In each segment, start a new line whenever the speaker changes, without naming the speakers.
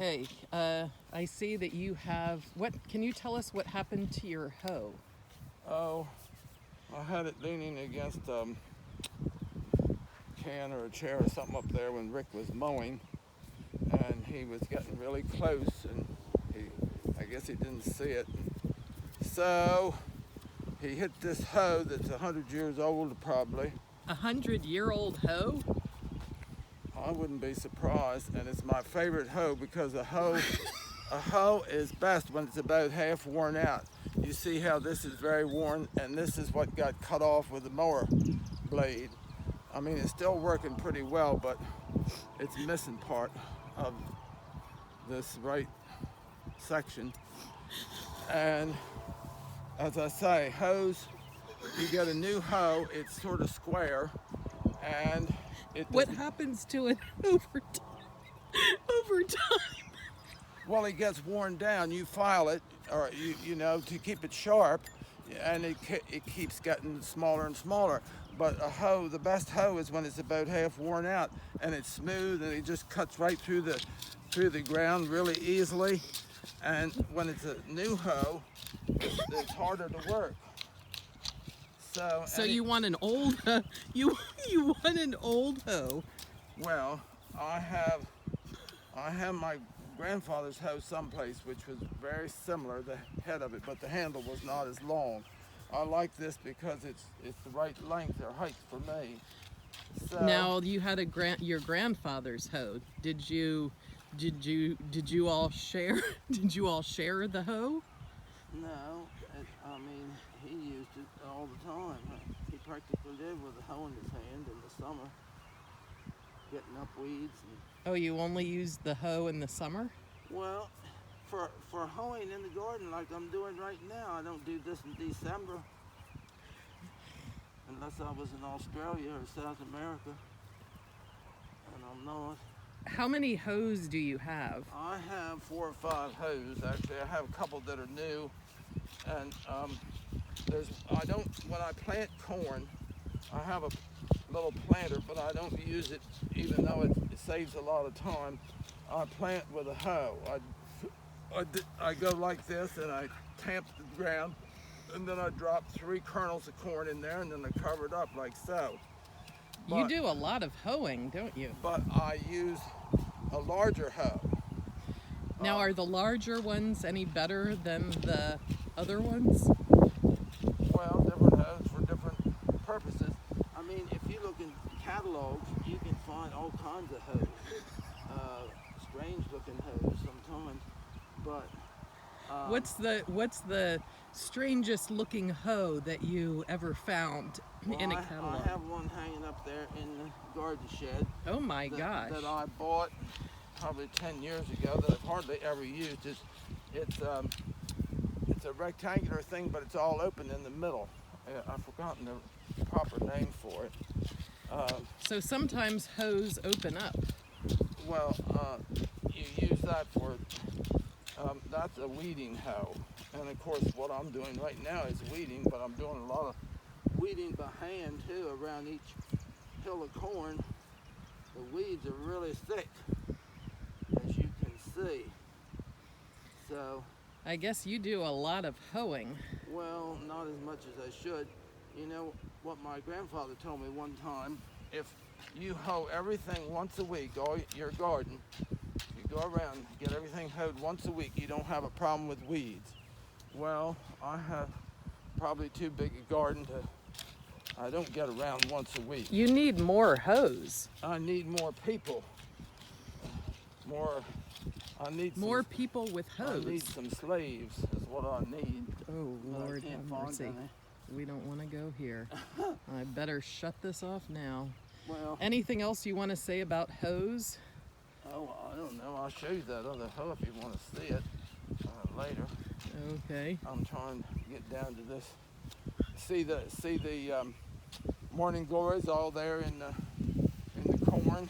Okay, I see that you have, can you tell us what happened to your hoe?
Oh, I had it leaning against a can or a chair or something up there when Rick was mowing, and he was getting really close, and I guess he didn't see it. So he hit this hoe that's 100 years old probably.
100-year-old hoe?
I wouldn't be surprised, and it's my favorite hoe because a hoe is best when it's about half worn out. You see how this is very worn, and this is what got cut off with the mower blade. I mean, it's still working pretty well, but it's missing part of this right section. And as I say, hoes, you get a new hoe, it's sort of square, and
What happens to it over time?
Well, it gets worn down. You file it, or you know, to keep it sharp, and it keeps getting smaller and smaller. But a hoe, the best hoe is when it's about half worn out, and it's smooth, and it just cuts right through the ground really easily. And when it's a new hoe, it's harder to work.
So you want an old you want an old hoe?
Well, I have my grandfather's hoe someplace which was very similar, the head of it, but the handle was not as long. I like this because it's the right length or height for me. So,
now you had your grandfather's hoe. Did you all share? Did you all share the hoe?
No, I mean, he used it all the time. He practically lived with a hoe in his hand in the summer, getting up weeds.
Oh, you only use the hoe in the summer?
Well, for hoeing in the garden like I'm doing right now, I don't do this in December. Unless I was in Australia or South America. And I'm not.
How many hoes do you have?
I have 4 or 5 hoes. Actually, I have a couple that are new. And when I plant corn, I have a little planter, but I don't use it even though it saves a lot of time. I plant with a hoe. I go like this, and I tamp the ground, and then I drop 3 kernels of corn in there, and then I cover it up like so.
You do a lot of hoeing, don't you?
But I use a larger hoe.
Now, are the larger ones any better than the other ones?
Well, different hoes for different purposes. I mean, if you look in catalogs, you can find all kinds of hoes. Strange looking hoes sometimes, but
what's the strangest looking hoe that you ever found in a catalog?
I have one hanging up there in the garden shed.
Oh my gosh!
That I bought probably 10 years ago that I've hardly ever used. It's a rectangular thing, but it's all open in the middle. I've forgotten the proper name for it.
So sometimes hoes open up.
Well, you use that for, that's a weeding hoe. And of course what I'm doing right now is weeding, but I'm doing a lot of weeding by hand too around each hill of corn. The weeds are really thick, as you can see. So,
I guess you do a lot of hoeing.
well, not as much as I should. You know what my grandfather told me one time, if you hoe everything once a week, all your garden, you go around, get everything hoed once a week, you don't have a problem with weeds. Well, I have probably too big a garden I don't get around once a week.
You need more hoes.
I need more people. I need
more people with hoes.
I need some slaves is what I need.
Oh, Lord have mercy. We don't want to go here. I better shut this off now.
Well,
anything else you want to say about hoes?
Oh, I don't know. I'll show you that other hoe if you want to see it later.
Okay.
I'm trying to get down to this. See the morning glories all there in the corn.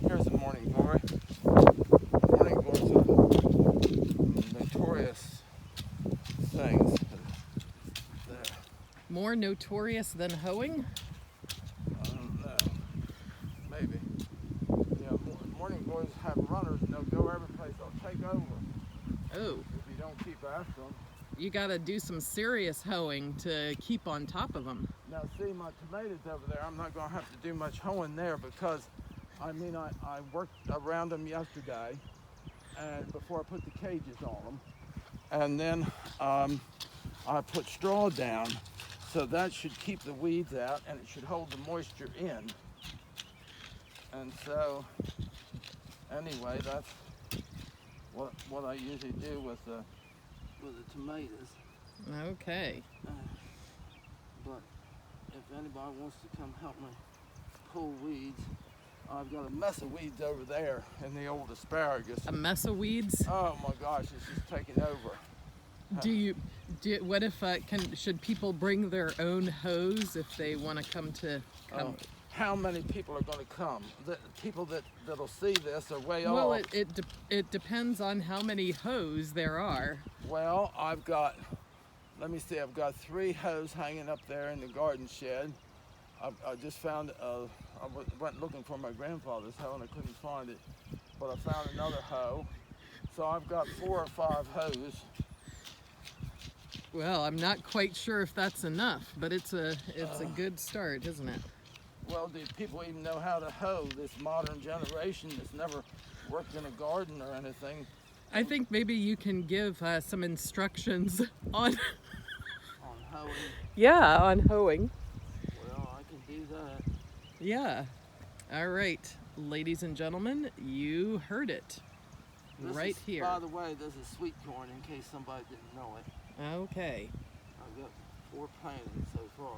Here's a morning glory. Morning glories are notorious things. There.
More notorious than hoeing?
I don't know. Maybe. Yeah, morning glories have runners and they'll go every place. They'll take over
Oh,
if you don't keep after them.
you gotta do some serious hoeing to keep on top of them.
Now see my tomatoes over there, I'm not gonna have to do much hoeing there because I worked around them yesterday and before I put the cages on them. And then I put straw down, so that should keep the weeds out and it should hold the moisture in. And so, anyway, that's what I usually do with the tomatoes.
Okay.
But if anybody wants to come help me pull weeds, I've got a mess of weeds over there in the old asparagus.
A mess of weeds?
Oh my gosh, it's just taking over.
What if, should people bring their own hose if they want to come?
How many people are going to come? The people that'll see this are way
Well,
off.
it depends on how many hoes there are.
Well, let me see, I've got 3 hoes hanging up there in the garden shed. I just found, went looking for my grandfather's hoe and I couldn't find it, but I found another hoe. So I've got 4 or 5 hoes.
Well, I'm not quite sure if that's enough, but it's a good start, isn't it?
Well, do people even know how to hoe? This modern generation that's never worked in a garden or anything.
I think maybe you can give some instructions on
On hoeing?
Yeah, on hoeing.
Well, I can do that.
Yeah. All right, ladies and gentlemen, you heard it here.
By the way, this is sweet corn in case somebody didn't know it.
Okay.
I've got 4 planted so far.